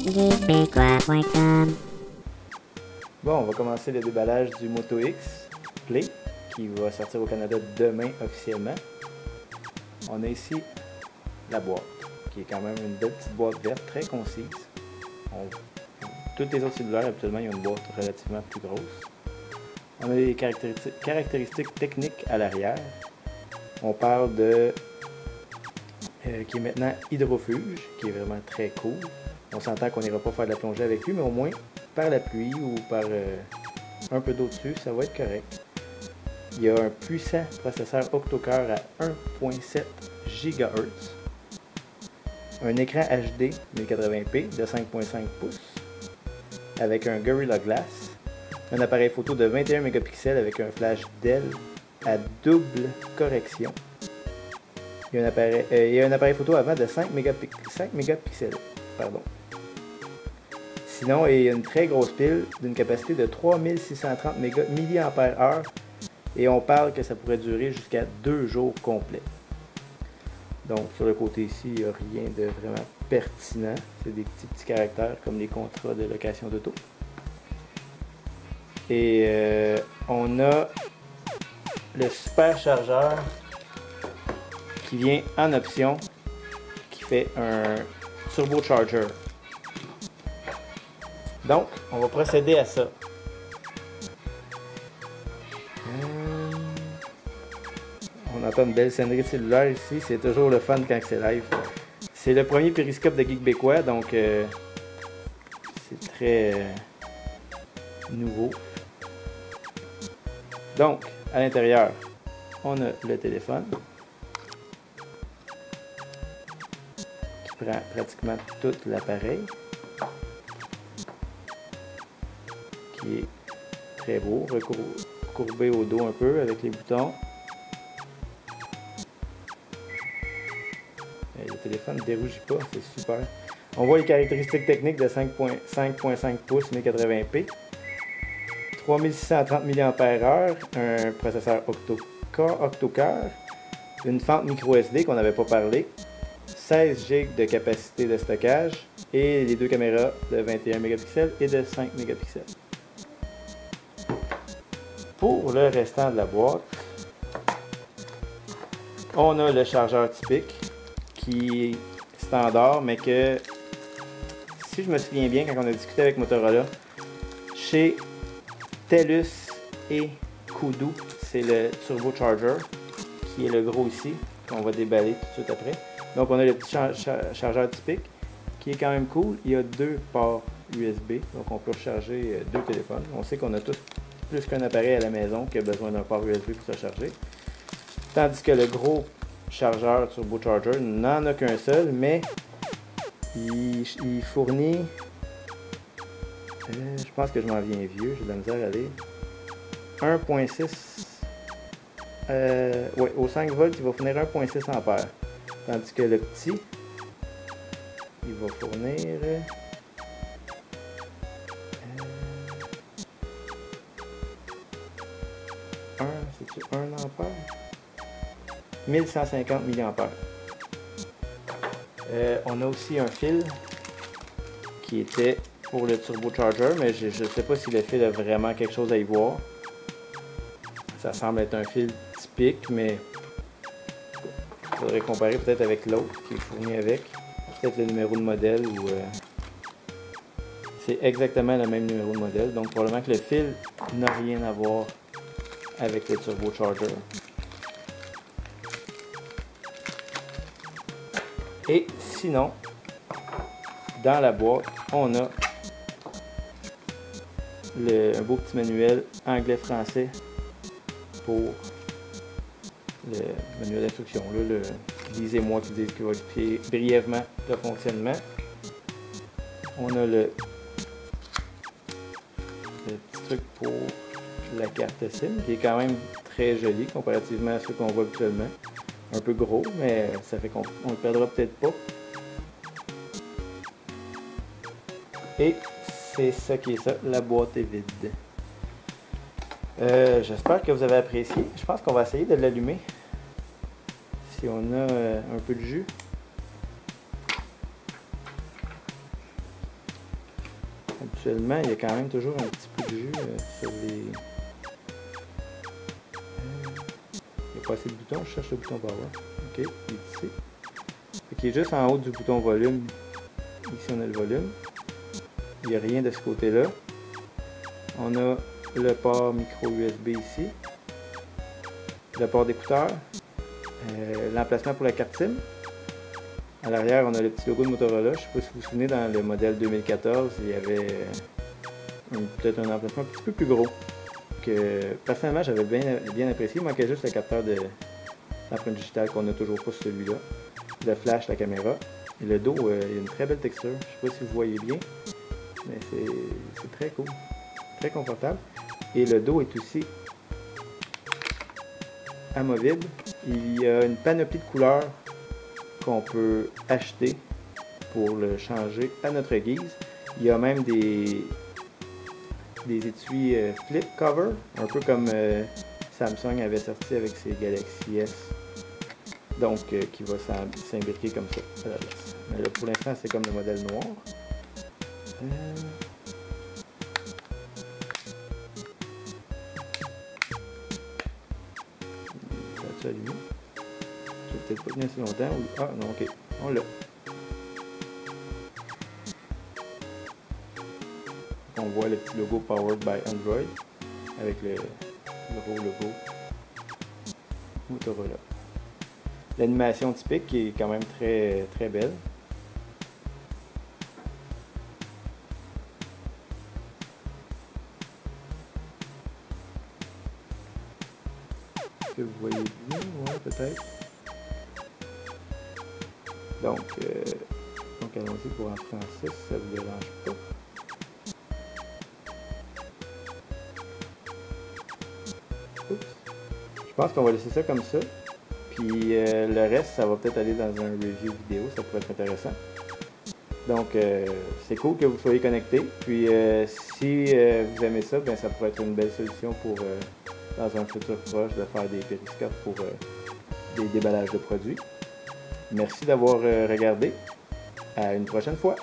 geekbekois.com. Bon, on va commencer le déballage du Moto X Play qui va sortir au Canada demain officiellement. On a ici la boîte qui est quand même une belle petite boîte verte très concise. Toutes les autres cellulaires habituellement ils ont une boîte relativement plus grosse. On a des caractéristiques techniques à l'arrière. On parle de qui est maintenant hydrofuge, qui est vraiment très cool. On s'entend qu'on n'ira pas faire de la plongée avec lui, mais au moins par la pluie ou par un peu d'eau dessus, ça va être correct. Il y a un puissant processeur octo-cœur à 1.7 GHz, un écran HD 1080p de 5.5 pouces avec un Gorilla Glass, un appareil photo de 21 mégapixels avec un flash Dell à double correction. Il y a un appareil photo avant de 5 mégapixels. Pardon. Sinon, il y a une très grosse pile d'une capacité de 3630 mAh et on parle que ça pourrait durer jusqu'à 2 jours complets. Donc, sur le côté ici, il n'y a rien de vraiment pertinent. C'est des petits caractères comme les contrats de location d'auto. Et on a le super chargeur qui vient en option, qui fait un turbocharger. Donc, on va procéder à ça. On entend une belle sonnerie de cellulaire ici, c'est toujours le fun quand c'est live. C'est le premier périscope de Geekbekois, donc c'est très nouveau. Donc, à l'intérieur, on a le téléphone qui prend pratiquement tout l'appareil, qui est très beau, recourbé au dos un peu avec les boutons. Et le téléphone ne dérougit pas, c'est super. On voit les caractéristiques techniques de 5.5 pouces 1080p, 3630 mAh, un processeur octo-cœur, une fente micro SD qu'on n'avait pas parlé, 16 GB de capacité de stockage et les deux caméras de 21 mégapixels et de 5 mégapixels. Pour le restant de la boîte, on a le chargeur typique qui est standard, mais que, si je me souviens bien, quand on a discuté avec Motorola, chez TELUS et Kudu, c'est le turbocharger qui est le gros ici, qu'on va déballer tout de suite après. Donc on a le petit chargeur typique qui est quand même cool. Il y a deux ports USB, donc on peut recharger deux téléphones. On sait qu'on a tous plus qu'un appareil à la maison qui a besoin d'un port USB pour se charger. Tandis que le gros chargeur turbocharger n'en a qu'un seul, mais il fournit, je pense que je m'en viens vieux, j'ai de la misère à lire, 1.6, ouais, au 5 volts, il va fournir 1.6 ampères. Tandis que le petit, il va fournir 1 ampère? 1150 mAh. On a aussi un fil qui était pour le turbocharger, mais je ne sais pas si le fil a vraiment quelque chose à y voir. Ça semble être un fil typique, mais il faudrait comparer peut-être avec l'autre qui est fourni avec. Peut-être le numéro de modèle ou c'est exactement le même numéro de modèle. Donc probablement que le fil n'a rien à voir avec le turbocharger. Et sinon, dans la boîte, on a un beau petit manuel anglais-français pour le manuel d'instruction. Lisez-moi qui dit qu'il va expliquer brièvement le fonctionnement. On a le petit truc pour la carte SIM qui est quand même très joli comparativement à ceux qu'on voit habituellement. Un peu gros, mais ça fait qu'on ne le perdra peut-être pas. Et c'est ça qui est ça, la boîte est vide. J'espère que vous avez apprécié. Je pense qu'on va essayer de l'allumer. Si on a un peu de jus. Habituellement, il y a quand même toujours un petit peu de jus sur les... il n'y a pas assez de boutons, je cherche le bouton power. Ok, il est ici. Il est juste en haut du bouton volume. Ici on a le volume. Il n'y a rien de ce côté-là. On a le port micro USB ici. Le port d'écouteur. L'emplacement pour la carte SIM. À l'arrière, on a le petit logo de Motorola. Je ne sais pas si vous vous souvenez, dans le modèle 2014, il y avait peut-être un emplacement un petit peu plus gros. Que personnellement, j'avais bien apprécié. Il manquait juste le capteur d'empreinte digitale qu'on n'a toujours pas sur celui-là. Le flash, la caméra. Et le dos, il y a une très belle texture. Je ne sais pas si vous voyez bien, mais c'est très cool. Très confortable. Et le dos est aussi amovible. Il y a une panoplie de couleurs qu'on peut acheter pour le changer à notre guise. Il y a même des étuis flip cover, un peu comme Samsung avait sorti avec ses Galaxy S. Donc, qui va s'imbriquer comme ça à la base. Mais là, pour l'instant, c'est comme le modèle noir. Ça allumé? Je vais peut-être pas tenir assez longtemps. Ah non, ok. On l'a. On voit le petit logo Powered by Android avec le gros logo Motorola. L'animation typique qui est quand même très, très belle. Est-ce que vous voyez bien? Ouais, peut-être. Donc allons-y pour entrer en 6, ça vous dérange pas. Oups. Je pense qu'on va laisser ça comme ça. Puis le reste, ça va peut-être aller dans un review vidéo, ça pourrait être intéressant. Donc c'est cool que vous soyez connectés. Puis si vous aimez ça, ben, ça pourrait être une belle solution pour, dans un futur proche, de faire des périscopes pour des déballages de produits. Merci d'avoir regardé. À une prochaine fois.